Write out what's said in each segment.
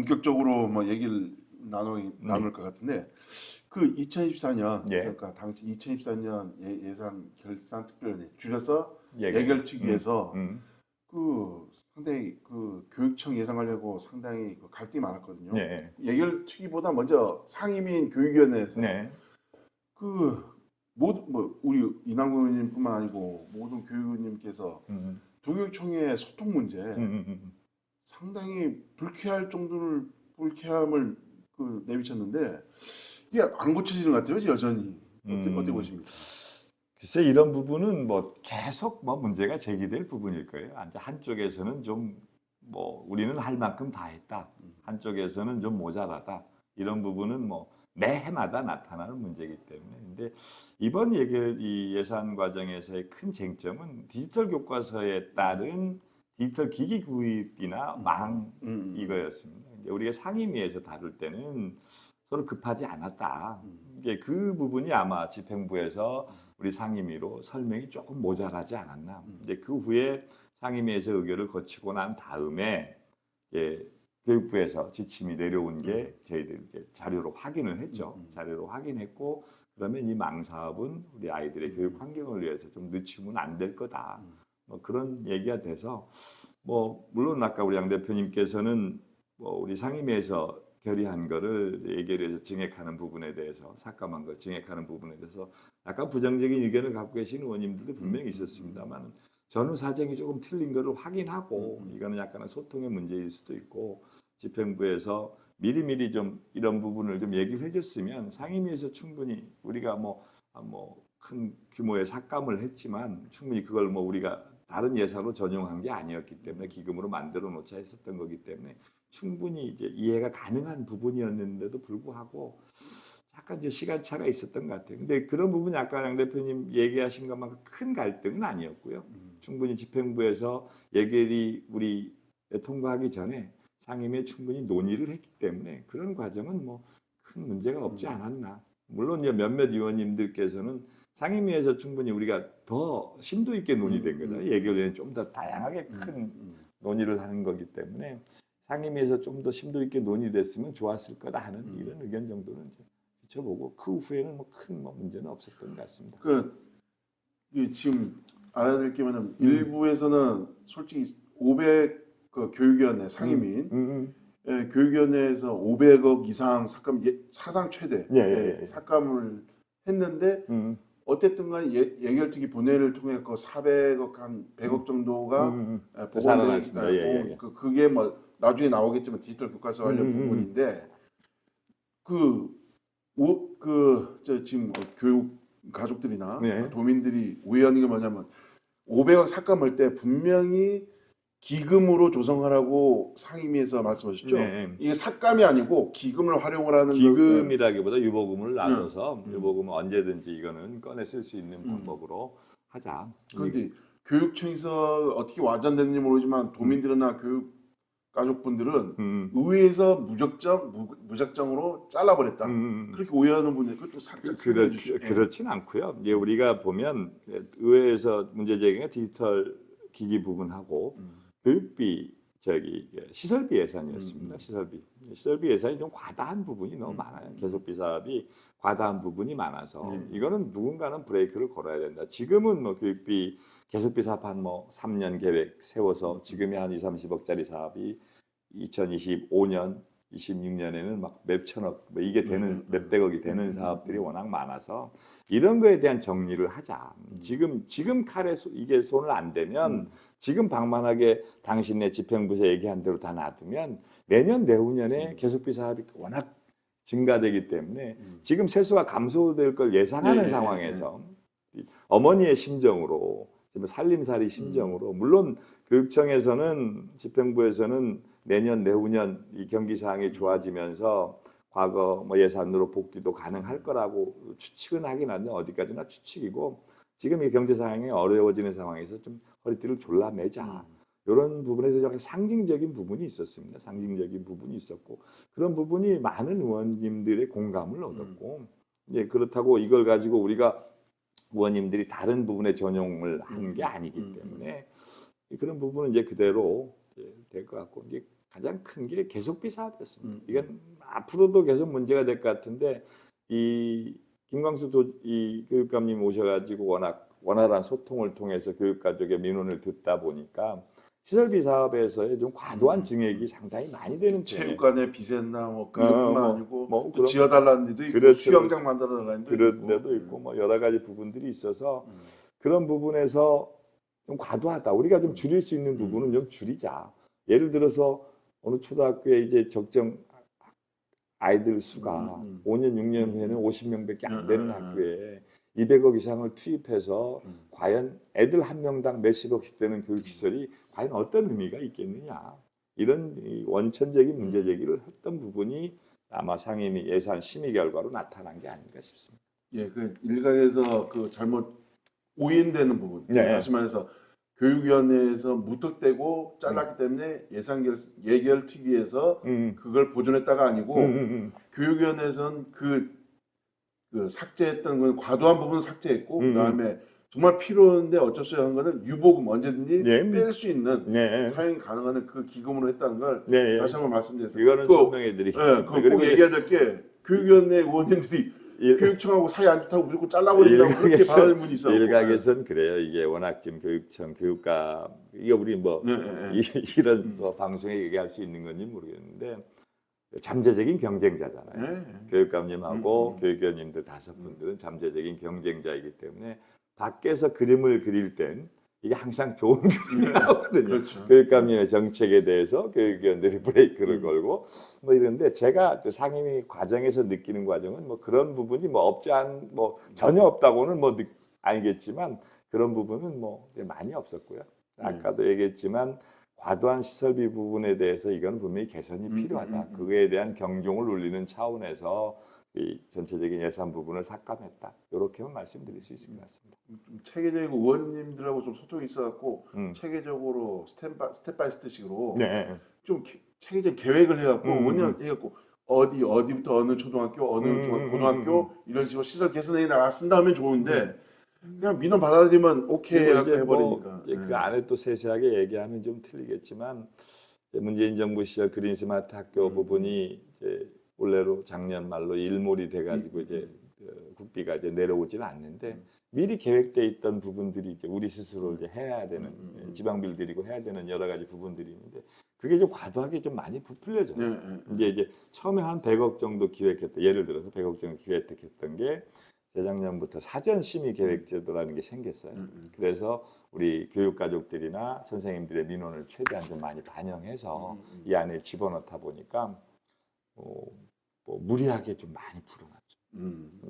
본격적으로 뭐 얘기를 나눌 것 같은데 그 2024년 예. 그러니까 당시 2024년 예산 결산 특별위 줄여서 예결. 예결특위에서 음. 그 상당히 그 교육청 예산하려고 상당히 그 갈등이 많았거든요. 네. 예결특위보다 먼저 상임위인 교육위원회에서 네. 그 모든 뭐 우리 이남구 의원님뿐만 아니고 모든 교육위원님께서 음. 도교육청의 소통 문제 상당히 불쾌함을 그 내비쳤는데 이게 안 고쳐지는 것 같아요 여전히. 어떻게 보십니까? 글쎄 이런 부분은 뭐 계속 뭐 문제가 제기될 부분일 거예요. 이제 한쪽에서는 좀 뭐 우리는 할 만큼 다 했다. 한쪽에서는 좀 모자라다. 이런 부분은 뭐 매해마다 나타나는 문제이기 때문에. 근데 이번 이 예산 과정에서의 큰 쟁점은 디지털 교과서에 따른 디지털 기기 구입이나 망 이거였습니다. 이제 우리가 상임위에서 다룰 때는 서로 급하지 않았다. 이게 그 부분이 아마 집행부에서 우리 상임위로 설명이 조금 모자라지 않았나. 이제 그 후에 상임위에서 의결을 거치고 난 다음에 교육부에서 지침이 내려온 게 저희들 이렇게 자료로 확인을 했죠. 자료로 확인했고 그러면 이 망 사업은 우리 아이들의 교육 환경을 위해서 좀 늦추면 안 될 거다. 뭐 그런 얘기가 돼서 뭐 물론 아까 우리 양 대표님께서는 뭐 우리 상임위에서 결의한 거를 예결위에서 증액하는 부분에 대해서 삭감한 걸 증액하는 부분에 대해서 약간 부정적인 의견을 갖고 계시는 의원님들도 분명히 있었습니다만 전후 사정이 조금 틀린 거를 확인하고 이거는 약간의 소통의 문제일 수도 있고 집행부에서 미리미리 좀 이런 부분을 좀 얘기를 해줬으면 상임위에서 충분히 우리가 뭐 큰 규모의 삭감을 했지만 충분히 그걸 뭐 우리가 다른 예산으로 전용한 게 아니었기 때문에 기금으로 만들어 놓자 했었던 거기 때문에 충분히 이제 이해가 가능한 부분이었는데도 불구하고 약간 이제 시간차가 있었던 것 같아요. 근데 그런 부분이 아까 양 대표님 얘기하신 것만큼 큰 갈등은 아니었고요. 충분히 집행부에서 예결이 우리 통과하기 전에 상임위에 충분히 논의를 했기 때문에 그런 과정은 뭐 큰 문제가 없지 않았나. 물론 이제 몇몇 의원님들께서는 상임위에서 충분히 우리가 더 심도 있게 논의된 거다. 예결위는 좀 더 다양하게 큰 논의를 하는 거기 때문에 상임위에서 좀 더 심도 있게 논의됐으면 좋았을 거다 하는 이런 의견 정도는 비춰보고 그 후에는 뭐 큰 문제는 없었던 것 같습니다. 지금 알아야 될 게 뭐냐면 일부에서는 솔직히 500 그 교육위원회 상임위인 교육위원회에서 500억 이상 삭감 사상 최대 삭감을 했는데 어쨌든 간에 예결특위 본회의를 통해 그 400억 한 100억 정도가 보건대 그게 뭐 나중에 나오겠지만 디지털 교과서 관련 부분인데 지금 교육 가족들이나 도민들이 오해하는 게 뭐냐면 500억 삭감할 때 분명히 기금으로 조성하라고 상임위에서 말씀하셨죠. 이게 삭감이 아니고 기금을 활용을 하는 기금이라기보다 유보금을 나눠서 유보금은 언제든지 이거는 꺼내 쓸 수 있는 방법으로 하자. 그런데 교육청에서 어떻게 완전됐는지 모르지만 도민들이나 교육 가족분들은 의회에서 무작정으로 잘라버렸다. 그렇게 오해하는 분들 그좀 살짝 설명해 주시죠. 그렇진 않고요. 이제 우리가 보면 의회에서 문제 제기가 디지털 기기 부분하고 교육비 시설비 예산이었습니다. 시설비 예산이 좀 과다한 부분이 너무 많아요. 계속비 사업이 과다한 부분이 많아서 이거는 누군가는 브레이크를 걸어야 된다. 지금은 뭐 교육비 계속비 사업 한 3년 계획 세워서 지금이 한 2~30억짜리 사업이 2025년, 26년에는 막 몇천억 이게 되는 몇백억이 되는 사업들이 워낙 많아서 이런 거에 대한 정리를 하자. 지금 칼에 이게 손을 안 대면 지금 방만하게 당신네 집행부에서 얘기한 대로 다 놔두면 내년 내후년에 계속비 사업이 워낙 증가되기 때문에 지금 세수가 감소될 걸 예상하는 상황에서 어머니의 심정으로 살림살이 심정으로 물론 교육청에서는 집행부에서는 내년 내후년 이 경기 상황이 좋아지면서 과거 예산으로 복귀도 가능할 거라고 추측은 하긴 한데 어디까지나 추측이고 지금 이 경제 상황이 어려워지는 상황에서 좀 허리띠를 졸라매자 이런 부분에서 약간 상징적인 부분이 있었습니다. 상징적인 부분이 있었고 그런 부분이 많은 의원님들의 공감을 얻었고 그렇다고 이걸 가지고 우리가 의원님들이 다른 부분에 전용을 한 게 아니기 때문에 그런 부분은 이제 그대로 될 것 같고 이제 가장 큰 게 계속비 사업이었습니다. 음. 이건 앞으로도 계속 문제가 될 것 같은데 이 김광수 이 교육감님 오셔가지고 워낙 원활한 소통을 통해서 교육가족의 민원을 듣다 보니까 시설비 사업에서의 좀 과도한 증액이 상당히 많이 되는 편이에요. 체육관에 비set나 뭐 그것뿐만 뭐, 아니고 뭐 또 그런 지어달라는 데도 있고 그렇죠. 수영장 만들어달라는 데도 그런 있고 데도 있고 뭐 여러 가지 부분들이 있어서 음. 그런 부분에서 좀 과도하다. 우리가 좀 줄일 수 있는 부분은 좀 줄이자. 예를 들어서 어느 초등학교에 이제 적정 아이들 수가 5년, 6년 후에는 50명밖에 안 되는 학교에 200억 이상을 투입해서 과연 애들 한 명당 몇십억씩 되는 교육시설이 과연 어떤 의미가 있겠느냐. 이런 이 원천적인 문제 제기를 했던 부분이 아마 상임위 예산 심의 결과로 나타난 게 아닌가 싶습니다. 예, 그 일각에서 그 잘못 오인되는 부분. 네. 다시 말해서 교육위원회에서 무턱대고 잘랐기 때문에 예결 특위에서 그걸 보존했다가 아니고 교육위원회에서는 그 삭제했던 건 과도한 부분은 삭제했고 그다음에 정말 필요한데 어쩔 수 없는 거는 유보금 언제든지 네. 뺄 수 있는 네. 사용이 가능한 그 기금으로 했다는 걸 네. 다시 한번 말씀드렸습니다. 이거는 설명해 드리겠습니다. 네, 그거 꼭 얘기해야 될 게 교육위원회 의원님들이 교육청하고 사이 안 좋다고 무조건 잘라버린다고 그렇게 받아들인 분이 있어요. 일각에서는 그래요. 이게 워낙 지금 교육청, 교육감 이게 우리 뭐 이런 뭐 방송에 얘기할 수 있는 건지 모르겠는데 잠재적인 경쟁자잖아요. 교육감님하고 교육위원님들 5분들은 잠재적인 경쟁자이기 때문에 밖에서 그림을 그릴 땐 이게 항상 좋은 그림이 나오거든요. 그렇죠. 교육감님의 정책에 대해서 교육위원들이 브레이크를 걸고 뭐 이런데 제가 상임위 과정에서 느끼는 과정은 뭐 그런 부분이 뭐 뭐 전혀 없다고는 뭐 알겠지만 그런 부분은 뭐 많이 없었고요. 아까도 얘기했지만 과도한 시설비 부분에 대해서 이건 분명히 개선이 필요하다. 그거에 대한 경종을 울리는 차원에서 이 전체적인 예산 부분을 삭감했다. 이렇게만 말씀드릴 수 있을 것 같습니다. 좀 체계적이고 의원님들하고 좀 소통이 있어갖고 체계적으로 스텝 바이 스텝식으로 네. 좀 체계적 계획을 해갖고 의원님 해갖고 어디부터 어느 초등학교 어느 고등학교 이런 식으로 시설 개선해 나갔습니다 하면 좋은데 그냥 민원 받아들이면 오케이 하고 해버리니까 그 안에 또 세세하게 얘기하면 좀 틀리겠지만 문재인 정부 시절 그린 스마트 학교 부분이 이제 올해로 작년 말로 일몰이 돼가지고 이제 국비가 이제 내려오지는 않는데 미리 계획돼 있던 부분들이 이제 우리 스스로 이제 해야 되는 지방비를 들이고 해야 되는 여러 가지 부분들이 있는데 그게 좀 과도하게 좀 많이 부풀려져요. 이제 처음에 한 100억 정도 기획했던 예를 들어서 100억 정도 기획했던 게 재작년부터 사전 심의 계획 제도라는 게 생겼어요. 그래서 우리 교육 가족들이나 선생님들의 민원을 최대한 좀 많이 반영해서 이 안에 집어넣다 보니까 뭐 무리하게 좀 많이 풀어놨죠.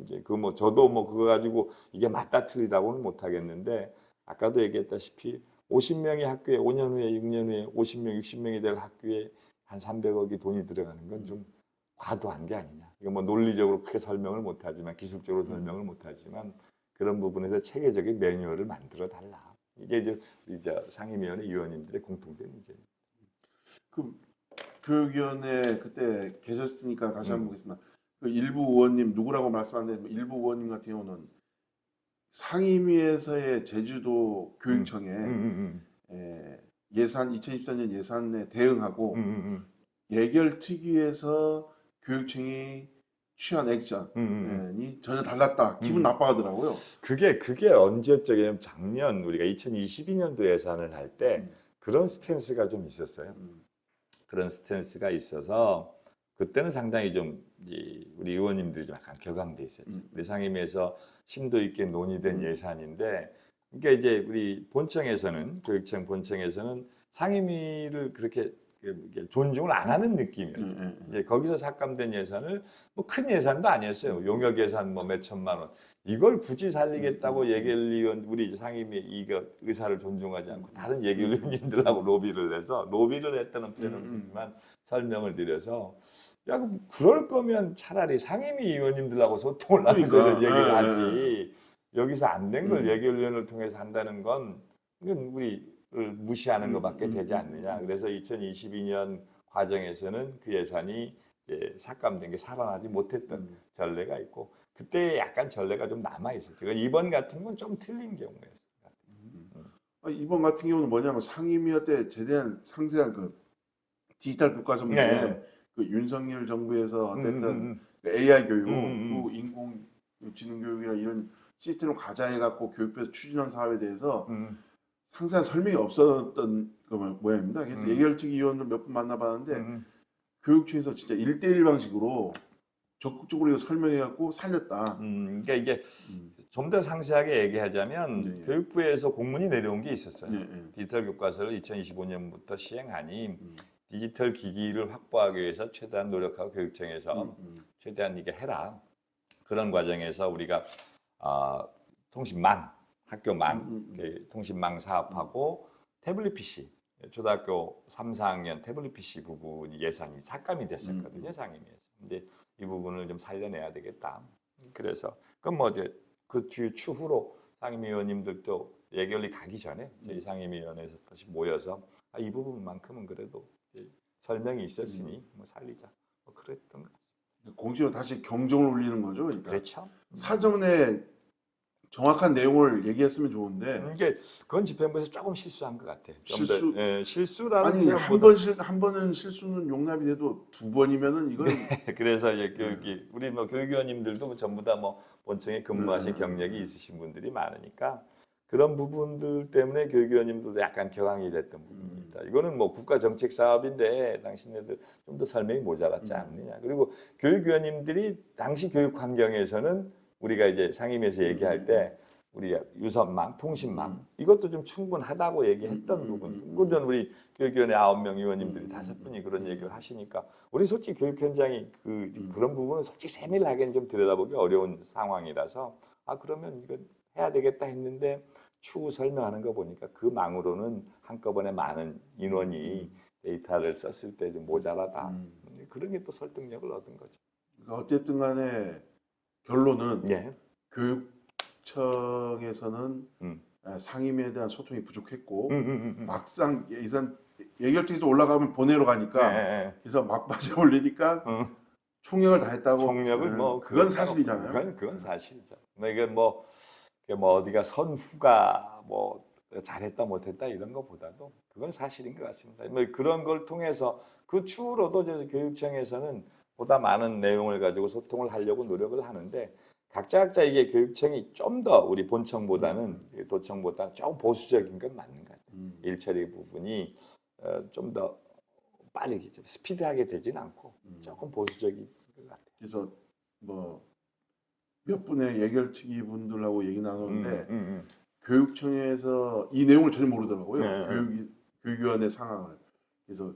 이제 그 뭐 저도 뭐 그거 가지고 이게 맞다 틀리다고는 못 하겠는데 아까도 얘기했다시피 50명의 학교에 5년 후에 6년 후에 50명, 60명이 될 학교에 한 300억이 돈이 들어가는 건 좀 과도한 게 아니냐. 이거 뭐 논리적으로 크게 설명을 못 하지만 기술적으로 설명을 못 하지만 그런 부분에서 체계적인 매뉴얼을 만들어 달라. 이게 이제 상임위원회 위원님들의 공통된 문제입니다. 그 교육위원회 그때 계셨으니까 다시 한번 보겠습니다. 그 일부 의원님 누구라고 말씀 안 했는데 일부 의원님 같은 경우는 상임위에서의 제주도 교육청에 예산 2024년 예산에 대응하고 예결특위에서 교육청이 취한 액션이 전혀 달랐다. 기분 나빠하더라고요. 그게 언제적이냐면 작년 우리가 2022년도 예산을 할 때 그런 스탠스가 좀 있었어요. 그런 스탠스가 있어서 그때는 상당히 좀 우리 의원님들이 좀 약간 격앙돼 있었죠. 우리 상임위에서 심도 있게 논의된 예산인데, 그러니까 이제 우리 본청에서는 교육청 본청에서는 상임위를 그렇게 존중을 안 하는 느낌이었죠. 이제 거기서 삭감된 예산을 뭐 큰 예산도 아니었어요. 용역 예산 뭐 몇 천만 원. 이걸 굳이 살리겠다고 예결위원 우리 이제 상임위 이거 의사를 존중하지 않고 다른 예결위원님들하고 로비를 해서 로비를 했다는 표현은 있지만 설명을 드려서 야 그럴 거면 차라리 상임위 의원님들하고 소통을 하면서 얘기를 하지 여기서 안 된 걸 예결위원을 통해서 한다는 건 이건 우리를 무시하는 것밖에 되지 않느냐. 그래서 2022년 과정에서는 그 예산이 이제 삭감된 게 살아나지 못했던 전례가 있고 그때 약간 전례가 좀 남아 있었죠. 이번 같은 건 좀 틀린 경우였어요. 이번 같은 경우는 뭐냐면 상임위원 때 제대한 상세한 그 디지털 교과서 문제, 네. 그 윤석열 정부에서 어쨌든 음. 그 AI 교육, 음. 그 인공지능 교육이나 이런 시스템을 과자해갖고 교육부에서 추진한 사업에 대해서 상세한 설명이 없었던 그 모양입니다. 그래서 예결특위위원을 몇 분 만나봤는데 교육청에서 진짜 1대1 방식으로 적극적으로 이거 설명해갖고 살렸다. 그러니까 이게 음. 좀 더 상세하게 얘기하자면 네, 네. 교육부에서 공문이 내려온 게 있었어요. 네, 네. 디지털 교과서를 2025년부터 시행하니 음. 디지털 기기를 확보하기 위해서 최대한 노력하고 교육청에서 최대한 이게 해라. 그런 과정에서 우리가 통신망, 학교망, 통신망 사업하고 태블릿 PC, 초등학교 3, 4학년 태블릿 PC 부분이 예산이 삭감이 됐었거든요, 상임위에서. 이제 이 부분을 좀 살려내야 되겠다. 그래서 그럼 뭐 이제 그 추후로 상임위원님들도 예결위 가기 전에 저희 상임위원회에서 다시 모여서 이 부분만큼은 그래도 설명이 있었으니 뭐 살리자. 뭐 그랬던 것 같습니다. 공식으로 다시 경종을 울리는 거죠. 그러니까 그렇죠. 사전에 정확한 내용을 얘기했으면 좋은데 이게 그건 집행부에서 조금 실수한 것 같아요. 실수라는 아니 한 번은 실수는 용납이 돼도 두 번이면은 이건 그래서 이제 교육이 우리 뭐 교육위원님들도 뭐 전부 다 뭐 본청에 근무하신 경력이 있으신 분들이 많으니까 그런 부분들 때문에 교육위원님들도 약간 격앙이 됐던 부분입니다. 이거는 뭐 국가 정책 사업인데 당신네들 좀 더 설명이 모자랐지 않느냐. 그리고 교육위원님들이 당시 교육 환경에서는 우리가 이제 상임위에서 얘기할 때 우리가 유선망, 통신망 이것도 좀 충분하다고 얘기했던 부분. 그건 우리 교육위원회 9명 의원님들이 5분이 그런 얘기를 하시니까 우리 솔직히 교육 현장이 그런 부분은 솔직히 세밀하게는 좀 들여다보기 어려운 상황이라서 그러면 이거 해야 되겠다 했는데 추후 설명하는 거 보니까 그 망으로는 한꺼번에 많은 인원이 데이터를 썼을 때 좀 모자라다. 그런 게 또 설득력을 얻은 거죠. 그러니까 어쨌든 간에 결론은 예. 교육청에서는 상임위에 대한 소통이 부족했고 막상 예결특위에서 올라가면 본회의로 가니까 그래서 막바지에 올리니까 총력을 다했다고. 총력을 뭐 그건 사실이잖아요. 그건 사실이죠. 이게 뭐 어디가 선후가 뭐 잘했다 못했다 이런 것보다도 그건 사실인 것 같습니다. 뭐 그런 걸 통해서 그 추후로도 이제 교육청에서는 보다 많은 내용을 가지고 소통을 하려고 노력을 하는데 각자 이게 교육청이 좀 더 우리 본청보다는 도청보다 조금 보수적인 건 맞는 것 같아요. 일처리 부분이 좀 더 빠르게 좀 스피드하게 되진 않고 조금 보수적인 것 같아요. 그래서 뭐 몇 분의 예결특위 분들하고 얘기 나눴는데 교육청에서 이 내용을 전혀 모르더라고요. 교육위원회 상황을. 그래서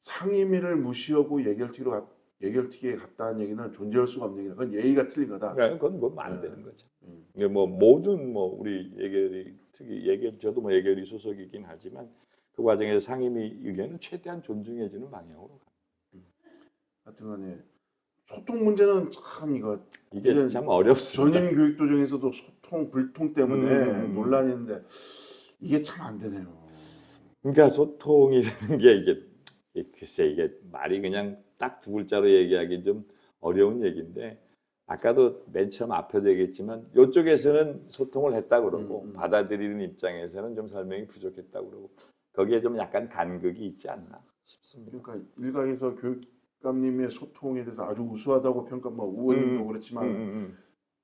상임위를 무시하고 예결특위에 갔다는 얘기는 존재할 수가 없는 얘기다. 그건 예의가 틀린 거다. 그건 뭐 안 되는 거죠. 이게 뭐 모든 뭐 우리 저도 뭐 예결위 소속이긴 하지만 그 과정에서 상임위 의견은 최대한 존중해주는 방향으로 가요. 하여튼간에 소통 문제는 참 이게 참 어렵습니다. 전임 교육도정에서도 소통 불통 때문에 논란이 있는데 이게 참 안 되네요. 그러니까 소통이라는 게 이게 말이 그냥 딱 두 글자로 얘기하기 좀 어려운 얘기인데 아까도 맨 처음 앞에도 얘기했지만 이쪽에서는 소통을 했다 그러고 받아들이는 입장에서는 좀 설명이 부족했다 그러고 거기에 좀 약간 간극이 있지 않나 싶습니다. 그러니까 일각에서 교육감님의 소통에 대해서 아주 우수하다고 평가, 뭐 의원님도 그렇지만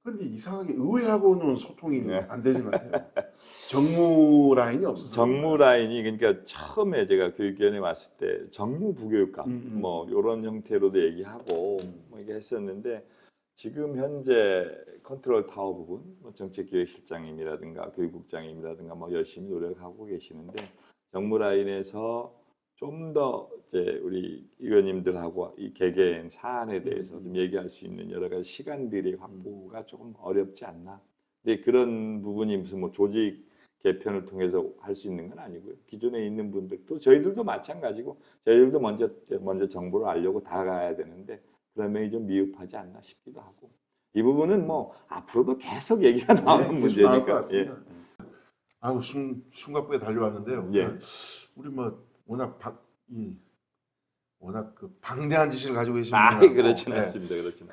그런데 이상하게 의회하고는 소통이 안 되는 것 같아요. 정무 라인이 없어서. 정무 라인이 그러니까 처음에 제가 교육위원회 왔을 때 정무 부교육감 뭐 이런 형태로도 얘기하고 뭐 이게 했었는데 지금 현재 컨트롤 타워 부분 뭐 정책기획실장님이라든가 교육국장님이라든가 뭐 열심히 노력하고 계시는데 정무 라인에서 좀 더 이제 우리 의원님들하고 이 개개인 사안에 대해서 좀 얘기할 수 있는 여러 가지 시간들이 확보가 조금 어렵지 않나. 근데 그런 부분이 무슨 뭐 조직 개편을 통해서 할 수 있는 건 아니고요. 기존에 있는 분들도 저희들도 마찬가지고 저희들도 먼저 정보를 알려고 다가가야 되는데 그런 면이 좀 미흡하지 않나 싶기도 하고 이 부분은 뭐 앞으로도 계속 얘기가 나오는 문제니까. 아우 숨가쁘게 달려왔는데요. 우리 뭐 워낙 그 방대한 지식을 가지고 계신 분이 그렇지는 않습니다. 그렇지는.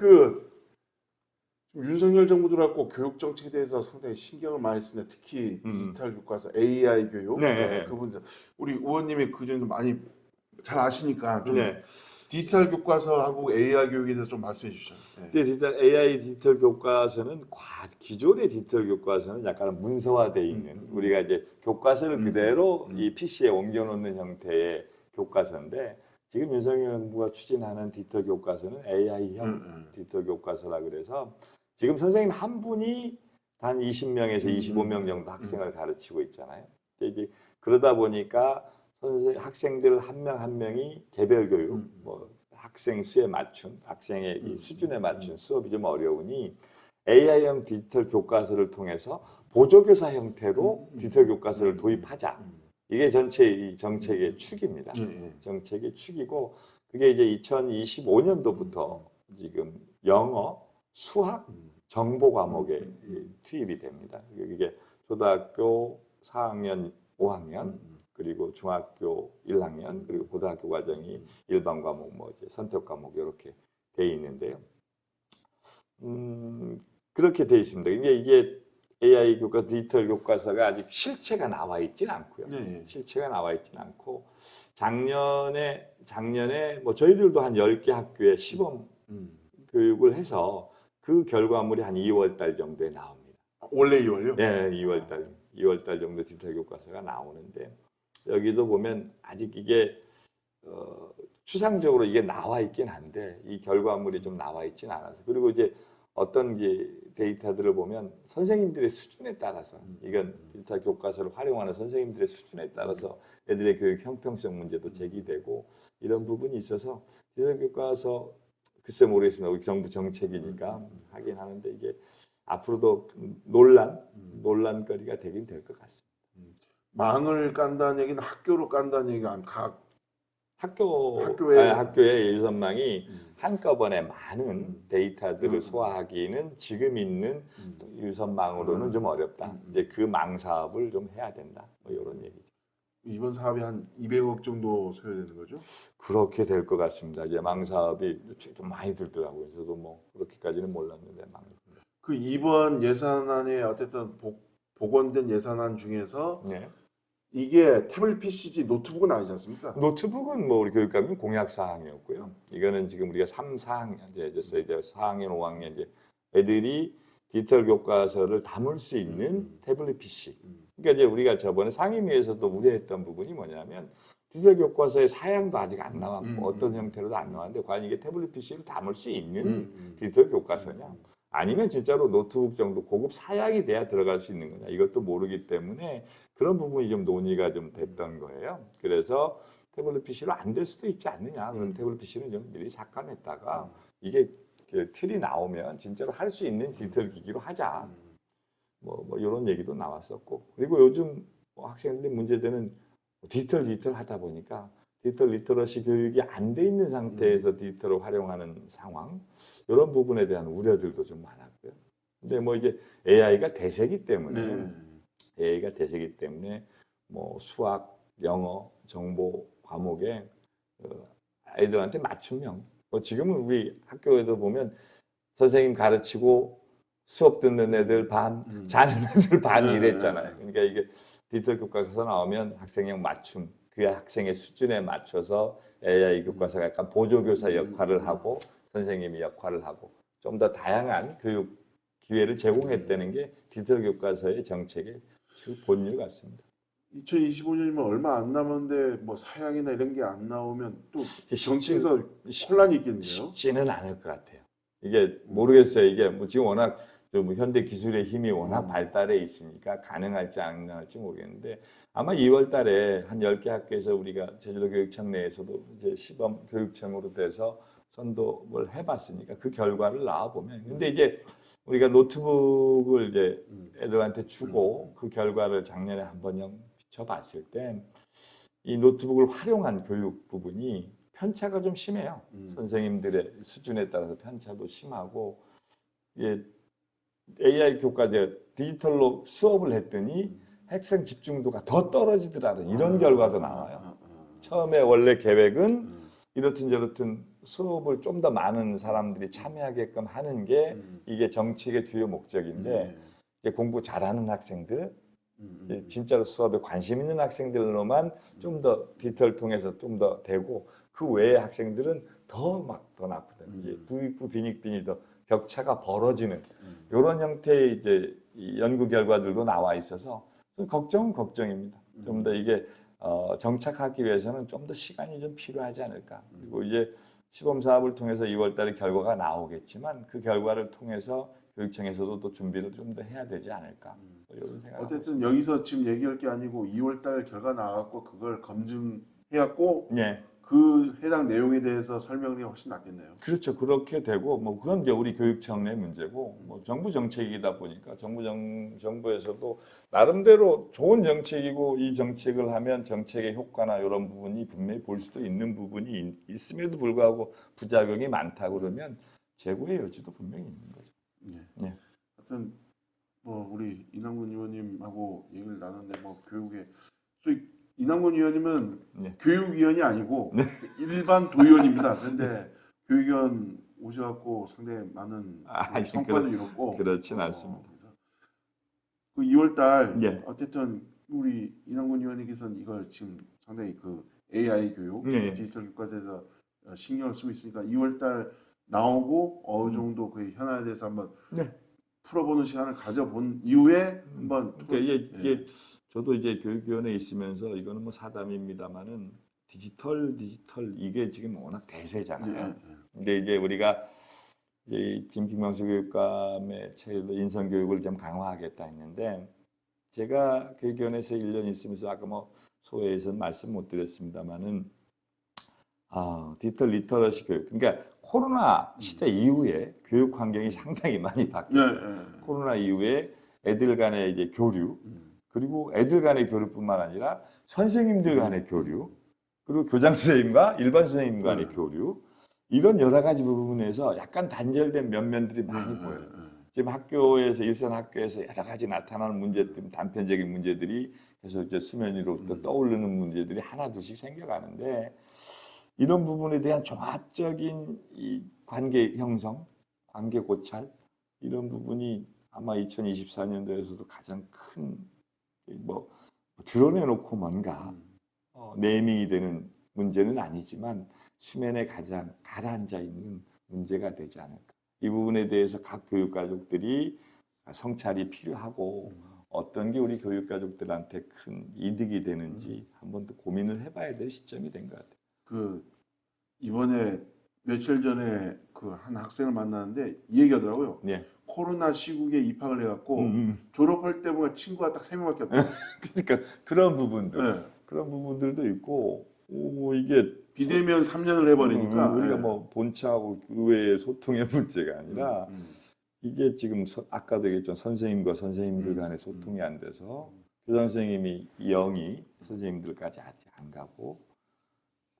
윤석열 정부 들어왔고 교육 정책에 대해서 상당히 신경을 많이 쓰네. 특히 디지털 교과서, AI 교육. 그 부분 우리 의원님이 그 점도 많이 잘 아시니까 좀 네. 디지털 교과서하고 AI 교육에 대해서 좀 말씀해 주시죠. 네. 디지털 AI 디지털 교과서는 기존의 디지털 교과서는 약간 문서화되어 있는 우리가 이제 교과서를 그대로 이 PC에 옮겨놓는 형태의 교과서인데 지금 윤석열 정부가 추진하는 디지털 교과서는 AI형 디지털 교과서라 그래서 지금 선생님 한 분이 단 20명에서 25명 정도 학생을 가르치고 있잖아요. 이제 그러다 보니까 학생들 한 명 한 명이 개별 교육, 뭐 학생 수에 맞춘, 학생의 이 수준에 맞춘 수업이 좀 어려우니 AI형 디지털 교과서를 통해서 보조교사 형태로 디지털 교과서를 도입하자. 이게 전체 이 정책의 축입니다. 정책의 축이고 그게 이제 2025년도부터 지금 영어, 수학, 정보 과목에 투입이 됩니다. 이게 초등학교 4학년, 5학년 그리고 중학교 1학년 그리고 고등학교 과정이 일반 과목 뭐 이제 선택 과목 이렇게 돼 있는데요. 그렇게 돼 있습니다. 이게 AI 교과 디지털 교과서가 아직 실체가 나와 있진 않고요. 실체가 나와 있진 않고 작년에 뭐 저희들도 한 10개 학교에 시범 교육을 해서 그 결과물이 한 2월 달 정도에 나옵니다. 원래 2월요? 네, 2월 달 정도 디지털 교과서가 나오는데 여기도 보면 아직 이게 추상적으로 이게 나와 있긴 한데 이 결과물이 좀 나와 있진 않아서 그리고 이제 어떤 게 데이터들을 보면 선생님들의 수준에 따라서 이건 디지털 교과서를 활용하는 선생님들의 수준에 따라서 애들의 교육 형평성 문제도 제기되고 이런 부분이 있어서 디지털 교과서 글쎄 모르겠습니다. 우리 정부 정책이니까 하긴 하는데 이게 앞으로도 논란거리가 되긴 될 것 같습니다. 망을 깐다는 얘기는 학교로 깐다는 얘기가 아니면 각 학교의 유선망이 한꺼번에 많은 데이터들을 소화하기는 지금 있는 유선망으로는 좀 어렵다. 이제 그 망 사업을 좀 해야 된다. 뭐 이런 얘기죠. 이번 사업이 한 200억 정도 소요되는 거죠? 그렇게 될 것 같습니다. 이제 망 사업이 좀 많이 들더라고요. 저도 뭐 그렇게까지는 몰랐는데 그 이번 예산안에 어쨌든 복원된 예산안 중에서 네. 이게 태블릿 PC지 노트북은 아니지 않습니까? 노트북은 뭐 우리 교육감님 공약 사항이었고요. 이거는 지금 우리가 3, 4학년 이제 4학년, 5학년 이제 애들이 디지털 교과서를 담을 수 있는 태블릿 PC. 그러니까 이제 우리가 저번에 상임위에서도 우려했던 부분이 뭐냐면 디지털 교과서의 사양도 아직 안 나왔고 어떤 형태로도 안 나왔는데 과연 이게 태블릿 PC를 담을 수 있는 디지털 교과서냐? 아니면 진짜로 노트북 정도 고급 사양이 돼야 들어갈 수 있는 거냐 이것도 모르기 때문에 그런 부분이 좀 논의가 좀 됐던 거예요. 그래서 태블릿 PC로 안 될 수도 있지 않느냐. 그럼 태블릿 PC는 좀 미리 삭감했다가 이게 그 틀이 나오면 진짜로 할 수 있는 디지털 기기로 하자. 뭐 이런 얘기도 나왔었고 그리고 요즘 뭐 학생들이 문제되는 디지털 하다 보니까 디지털 리터러시 교육이 안 돼 있는 상태에서 디지털을 활용하는 상황 이런 부분에 대한 우려들도 좀 많았고요. 근데 뭐 이제 AI가 대세기 때문에 뭐 수학, 영어, 정보 과목에 아이들한테 맞춤형. 뭐 지금은 우리 학교에도 보면 선생님 가르치고 수업 듣는 애들 반, 자는 애들 반 이랬잖아요. 그러니까 이게 디지털 교과서 나오면 학생형 맞춤, 그 학생의 수준에 맞춰서 AI 교과서가 약간 보조교사 역할을 하고 선생님이 역할을 하고 좀 더 다양한 교육 기회를 제공했다는 게 디지털 교과서의 정책의 주 본질 같습니다. 2025년이면 얼마 안 남았는데 뭐 사양이나 이런 게 안 나오면 또 정치에서 혼란이 있겠네요. 쉽지는 않을 것 같아요. 이게 모르겠어요. 이게 뭐 지금 워낙 뭐 현대 기술의 힘이 워낙 발달해 있으니까 가능할지 안 가능할지 모르겠는데 아마 2월 달에 한 10개 학교에서 우리가 제주도 교육청 내에서도 이제 시범 교육청으로 돼서 선도를 해봤으니까 그 결과를 나와보면 근데 이제 우리가 노트북을 이제 애들한테 주고 그 결과를 작년에 한번 비춰봤을 때 이 노트북을 활용한 교육 부분이 편차가 좀 심해요. 선생님들의 수준에 따라서 편차도 심하고 예, AI 교과제 디지털로 수업을 했더니 학생 집중도가 더 떨어지더라는 이런 결과도 나와요. 처음에 원래 계획은 이렇든 저렇든 수업을 좀 더 많은 사람들이 참여하게끔 하는 게 이게 정책의 주요 목적인데 공부 잘하는 학생들 진짜로 수업에 관심 있는 학생들로만 좀 더 디지털 통해서 좀 더 되고 그 외의 학생들은 더 나쁘다. 이제 부익부 빈익빈이 더 격차가 벌어지는 이런 형태의 이제 이 연구 결과들도 나와 있어서 좀 걱정은 걱정입니다. 좀 더 이게 정착하기 위해서는 좀 더 시간이 좀 필요하지 않을까. 그리고 이제 시범 사업을 통해서 2월달에 결과가 나오겠지만 그 결과를 통해서 교육청에서도 또 준비를 좀 더 해야 되지 않을까. 뭐 이런 생각을 하고 어쨌든 있습니다. 여기서 지금 얘기할 게 아니고 2월달 결과 나왔고 그걸 검증해갖고 예. 그 해당 내용에 대해서 설명이 훨씬 낫겠네요. 그렇죠. 그렇게 되고 뭐 그건 이제 우리 교육청 내 문제고 뭐 정부 정책이다 보니까 정부에서도 나름대로 좋은 정책이고 이 정책을 하면 정책의 효과나 이런 부분이 분명히 볼 수도 있는 부분이 있음에도 불구하고 부작용이 많다 그러면 재고의 여지도 분명히 있는 거죠. 예. 예. 하여튼 뭐 우리 이남근 의원님하고 얘기를 나눴는데 뭐 교육에 소위 이남근 의원님은 네. 교육위원이 아니고 일반 도의원입니다. 그런데 교육위원 오셔갖고 상당히 많은 성과도 이뤘고 그렇진 않습니다. 그래서 그 2월달 예. 어쨌든 우리 이남근 의원님께서는 이걸 지금 상당히 그 AI 교육, 예. 디지털 교과서에서 신경을 쓰고 있으니까 2월달 나오고 어느 정도 그 현안에 대해서 한번 네. 풀어보는 시간을 가져본 이후에 한번 그러니까 이게 저도 이제 교육위원회에 있으면서 이거는 뭐 사담입니다만은 디지털 이게 지금 워낙 대세잖아요. 근데 이제 우리가 이제 지금 김광수 교육감의 차이로 인성 교육을 좀 강화하겠다 했는데 제가 교육위원회에서 1년 있으면서 아까 뭐 소회에서는 말씀 못 드렸습니다만은 디지털 리터러시 교육. 그러니까 코로나 시대 이후에 교육 환경이 상당히 많이 바뀌었어요. 코로나 이후에 애들 간의 이제 교류, 그리고 애들 간의 교류뿐만 아니라 선생님들 간의 교류, 그리고 교장 선생님과 일반 선생님 간의 교류, 이런 여러 가지 부분에서 약간 단절된 면면들이 많이 보여요. 지금 학교에서 일선 학교에서 여러 가지 나타나는 문제들, 단편적인 문제들이 계속 이제 수면 위로부터 떠오르는 문제들이 하나둘씩 생겨가는데 이런 부분에 대한 종합적인 이 관계 형성, 관계 고찰 이런 부분이 아마 2024년도에서도 가장 큰 뭐 드러내놓고 뭔가 네이밍이 되는 문제는 아니지만 수면에 가장 가라앉아 있는 문제가 되지 않을까. 이 부분에 대해서 각 교육 가족들이 성찰이 필요하고 어떤 게 우리 교육 가족들한테 큰 이득이 되는지 한번 더 고민을 해봐야 될 시점이 된 것 같아요. 그 이번에 며칠 전에 그 한 학생을 만났는데 이 얘기하더라고요. 네. 코로나 시국에 입학을 해갖고 졸업할 때 보면 친구가 딱 3명밖에 없다. 그러니까 그런 부분들도 있고 이게 비대면 3년을 해버리니까 우리가 뭐 본체하고 의외의 소통의 문제가 아니라 이게 지금 아까도 얘기했지만 선생님과 선생님들 간의 소통이 안 돼서 교장 선생님이 영이 선생님들까지 아직 안 가고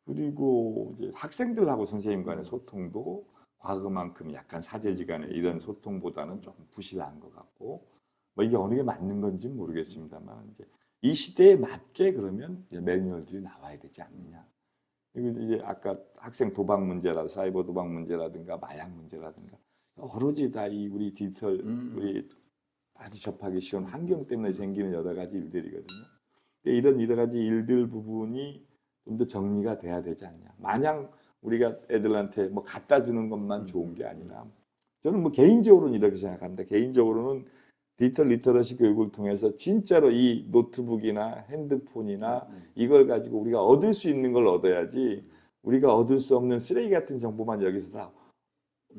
그리고 이제 학생들하고 선생님 간의 소통도 과거만큼 약간 사제지간의 이런 소통보다는 조금 부실한 것 같고 뭐 이게 어느 게 맞는 건지 모르겠습니다만 이제 이 시대에 맞게 그러면 이제 매뉴얼들이 나와야 되지 않느냐. 그리고 이제 아까 학생 도박 문제라 사이버 도박 문제라든가 마약 문제라든가 오로지 다 이 우리 디지털 우리 많이 접하기 쉬운 환경 때문에 생기는 여러 가지 일들이거든요. 근데 이런 여러 가지 일들 부분이 좀 더 정리가 돼야 되지 않냐. 마냥 우리가 애들한테 뭐 갖다 주는 것만 좋은 게 아니라 저는 뭐 개인적으로는 이렇게 생각합니다. 개인적으로는 디지털 리터러시 교육을 통해서 진짜로 이 노트북이나 핸드폰이나 이걸 가지고 우리가 얻을 수 있는 걸 얻어야지 우리가 얻을 수 없는 쓰레기 같은 정보만 여기서 다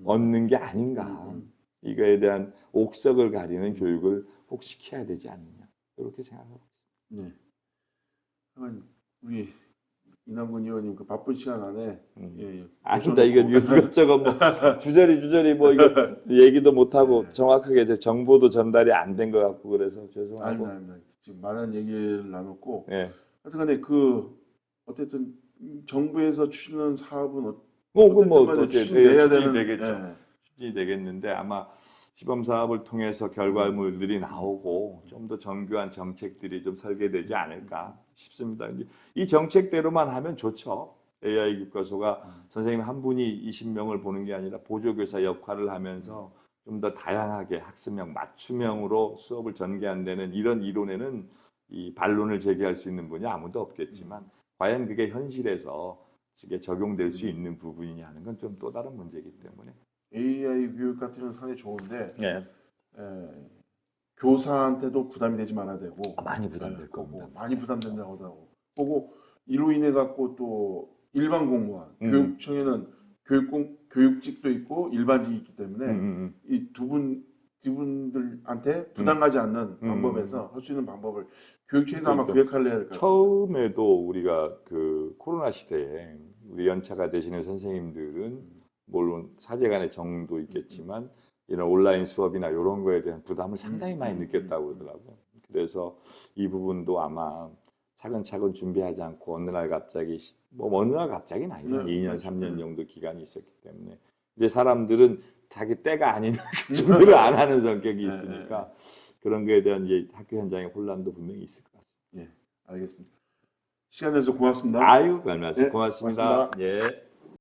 얻는 게 아닌가. 이거에 대한 옥석을 가리는 교육을 꼭 시켜야 되지 않느냐. 이렇게 생각하고 있습니다. 네. 그러면 우리 이남근 의원님 그 바쁜 시간 안에 아니다 이거 이것저것 뭐 주저리 뭐 이거 얘기도 못 하고 정확하게 이제 정보도 전달이 안 된 것 같고 그래서 죄송하고. 아닙니다. 지금 많은 얘기를 나눴고 하여튼간에 그 어쨌든 정부에서 추진하는 사업은 뭐 추진돼야 되는 되겠죠. 추진이 되겠는데 아마 시범 사업을 통해서 결과물들이 나오고 좀 더 정교한 정책들이 좀 설계되지 않을까 싶습니다. 이 정책대로만 하면 좋죠. AI 교과서가 선생님 한 분이 20명을 보는 게 아니라 보조교사 역할을 하면서 좀 더 다양하게 학습형 맞춤형으로 수업을 전개한다는 이런 이론에는 이 반론을 제기할 수 있는 분이 아무도 없겠지만 과연 그게 현실에서 이게 적용될 수 있는 부분이냐는 건 좀 또 다른 문제이기 때문에 AI 교육 같은 경우는 상당히 좋은데 예. 교사한테도 부담이 되지 말아야 되고 많이 부담될 거고 겁니다. 많이 부담된다고 하더라고. 그리고 이로 인해 갖고 또 일반 공무원, 교육청에는 교육직도 있고 일반직이 있기 때문에 이 두 분들한테 부담 가지 않는 방법에서 할 수 있는 방법을 교육청에서 아마 그 역할을 해야 될 것 같습니다. 처음에도 우리가 그 코로나 시대에 우리 연차가 되시는 선생님들은 물론 사제간의 정도 있겠지만 이런 온라인 수업이나 이런 거에 대한 부담을 상당히 많이 느꼈다고 그러더라고요. 그래서 이 부분도 아마 차근차근 준비하지 않고 어느 날 갑자기 뭐 어느 날 갑자기는 아니죠. 2년, 3년 정도 기간이 있었기 때문에 이제 사람들은 자기 때가 아닌 준비를 안 하는 성격이 있으니까 그런 거에 대한 이제 학교 현장의 혼란도 분명히 있을 것 같습니다. 예, 알겠습니다. 시간 내서 고맙습니다. 아유, 별 말씀 네, 고맙습니다. 고맙습니다. 예.